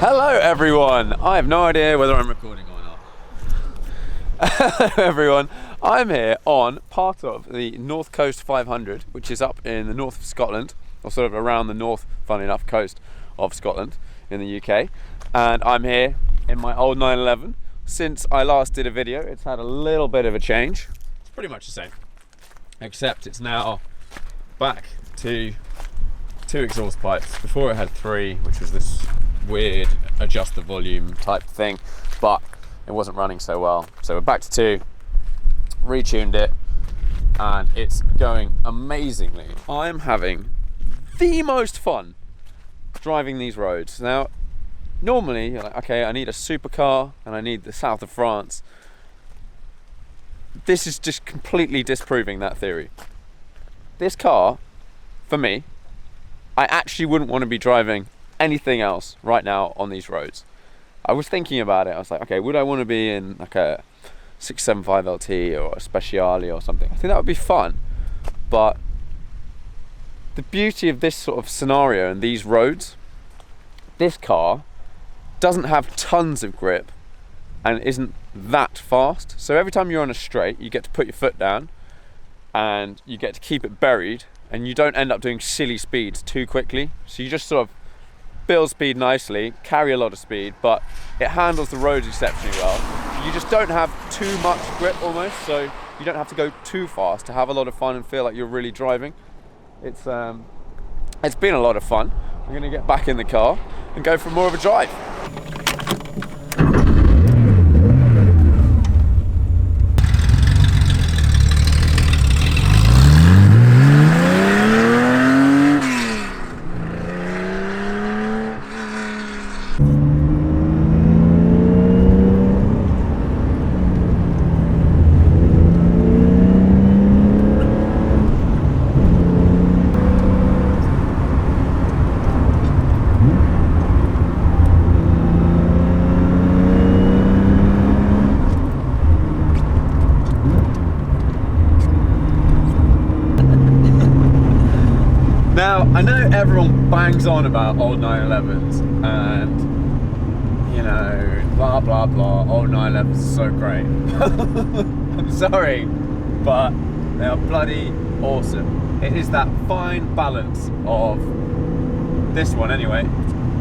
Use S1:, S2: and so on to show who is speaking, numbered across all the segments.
S1: Hello everyone! I have no idea whether I'm recording or not. Hello everyone, I'm here on part of the North Coast 500, which is up in the north of Scotland, or sort of around the north, funny enough, coast of Scotland in the UK. And I'm here in my old 911. Since I last did a video, it's had a little bit of a change. It's pretty much the same, except it's now back to 2 exhaust pipes. Before it had 3, which was this weird adjust the volume type thing, but it wasn't running so well. So we're back to 2, retuned it, and it's going amazingly. I'm having the most fun driving these roads. Now, normally, you're like, okay, I need a supercar and I need the south of France. This is just completely disproving that theory. This car, for me, I actually wouldn't want to be driving anything else right now on these roads. I was thinking about it. I was like, okay, would I want to be in like a 675 LT or a Speciale or something? I think that would be fun. But the beauty of this sort of scenario and these roads, this car doesn't have tons of grip and isn't that fast. So every time you're on a straight, you get to put your foot down and you get to keep it buried, and you don't end up doing silly speeds too quickly. So you just sort of build speed nicely, carry a lot of speed, but it handles the roads exceptionally well. You just don't have too much grip almost, so you don't have to go too fast to have a lot of fun and feel like you're really driving. It's been a lot of fun. I'm gonna get back in the car and go for more of a drive. Now, I know everyone bangs on about old 911s and, you know, blah, blah, blah, old 911s are so great. I'm sorry, but they are bloody awesome. It is that fine balance of this one anyway.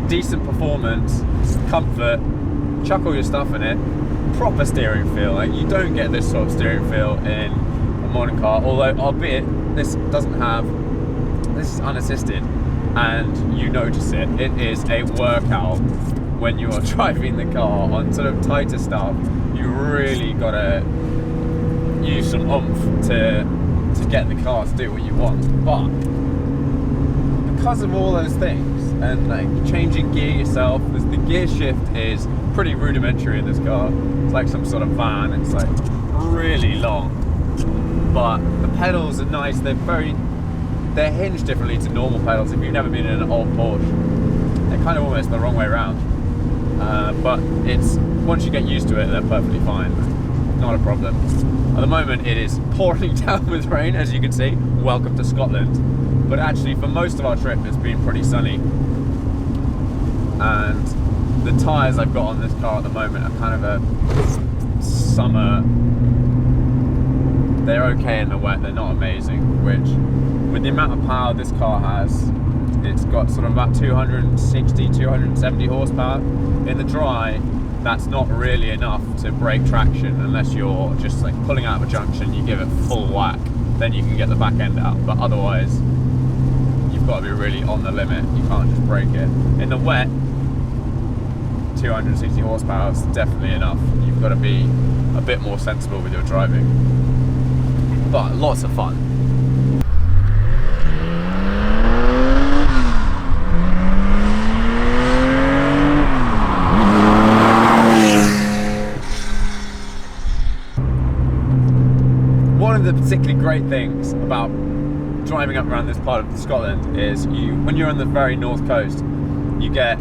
S1: Decent performance, comfort, chuck all your stuff in it, proper steering feel. Like, you don't get this sort of steering feel in a modern car, although, albeit, this is unassisted and you notice it. It is a workout when you are driving the car on sort of tighter stuff. You really gotta use some oomph to get the car to do what you want. But because of all those things and like changing gear yourself, the gear shift is pretty rudimentary in this car. It's like some sort of van. It's like really long, but the pedals are nice. They're hinged differently to normal pedals. If you've never been in an old Porsche, they're kind of almost the wrong way around. But it's once you get used to it, they're perfectly fine. Not a problem. At the moment, it is pouring down with rain, as you can see. Welcome to Scotland. But actually, for most of our trip, it's been pretty sunny. And the tyres I've got on this car at the moment are kind of a summer. They're okay in the wet. They're not amazing, which, with the amount of power this car has, it's got sort of about 260, 270 horsepower. In the dry, that's not really enough to break traction unless you're just like pulling out of a junction, you give it full whack, then you can get the back end out. But otherwise, you've got to be really on the limit. You can't just break it. In the wet, 260 horsepower is definitely enough. You've got to be a bit more sensible with your driving. But lots of fun. One of the particularly great things about driving up around this part of Scotland is when you're on the very north coast, you get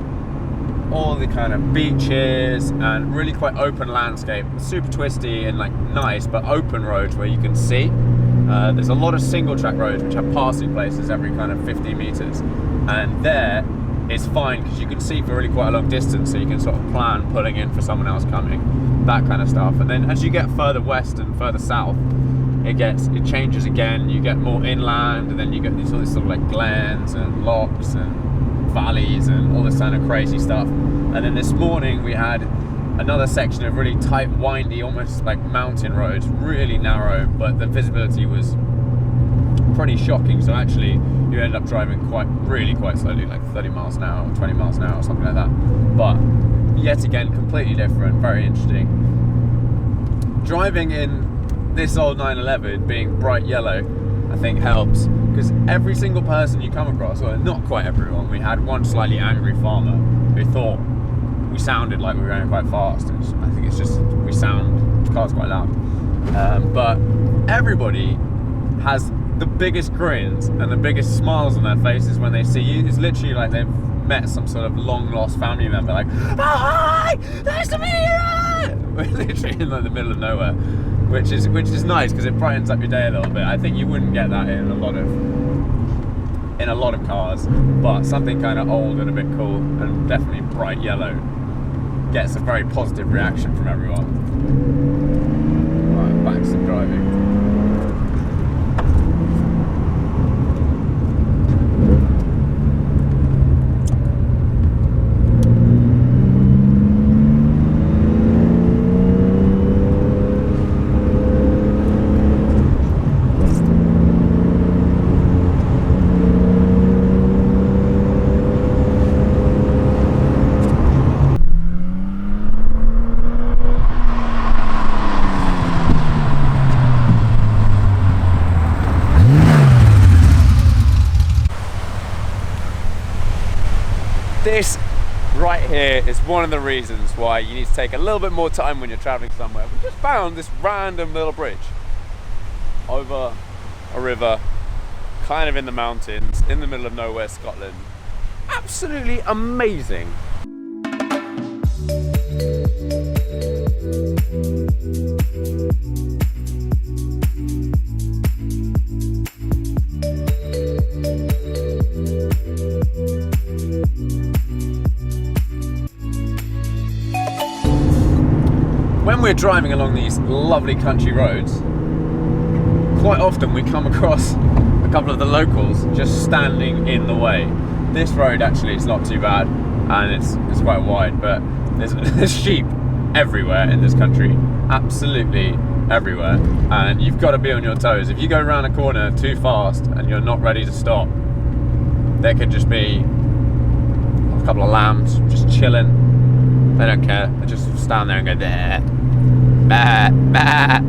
S1: all the kind of beaches and really quite open landscape, super twisty and like nice but open roads where you can see. There's a lot of single track roads which have passing places every kind of 50 meters, and there it's fine because you can see for really quite a long distance, so you can sort of plan pulling in for someone else coming, that kind of stuff. And then as you get further west and further south, it changes again. You get more inland, and then you get these all these sort of like glens and lochs and valleys and all this kind of crazy stuff. And then this morning we had another section of really tight, windy, almost like mountain roads, really narrow, but the visibility was pretty shocking. So actually you end up driving really quite slowly, like 30 miles an hour or 20 miles an hour or something like that. But yet again, completely different, very interesting. Driving in this old 911 being bright yellow, I think helps, because every single person you come across, well, not quite everyone, we had one slightly angry farmer who thought we sounded like we were going quite fast. I think it's just the car's quite loud. But everybody has the biggest grins and the biggest smiles on their faces when they see you. It's literally like they've met some sort of long lost family member, like, oh, hi, nice to meet you. We're literally in like the middle of nowhere, which is nice because it brightens up your day a little bit. I think you wouldn't get that in a lot of cars, but something kind of old and a bit cool and definitely bright yellow gets a very positive reaction from everyone. Right, back to some driving. This right here is one of the reasons why you need to take a little bit more time when you're traveling somewhere. We just found this random little bridge over a river, kind of in the mountains, in the middle of nowhere, Scotland. Absolutely amazing. When we're driving along these lovely country roads, quite often we come across a couple of the locals just standing in the way. This road actually is not too bad, and it's quite wide, but there's sheep everywhere in this country, absolutely everywhere, and you've got to be on your toes. If you go around a corner too fast and you're not ready to stop, there could just be a couple of lambs just chilling. They don't care, they just stand there and go there. Bah, bah.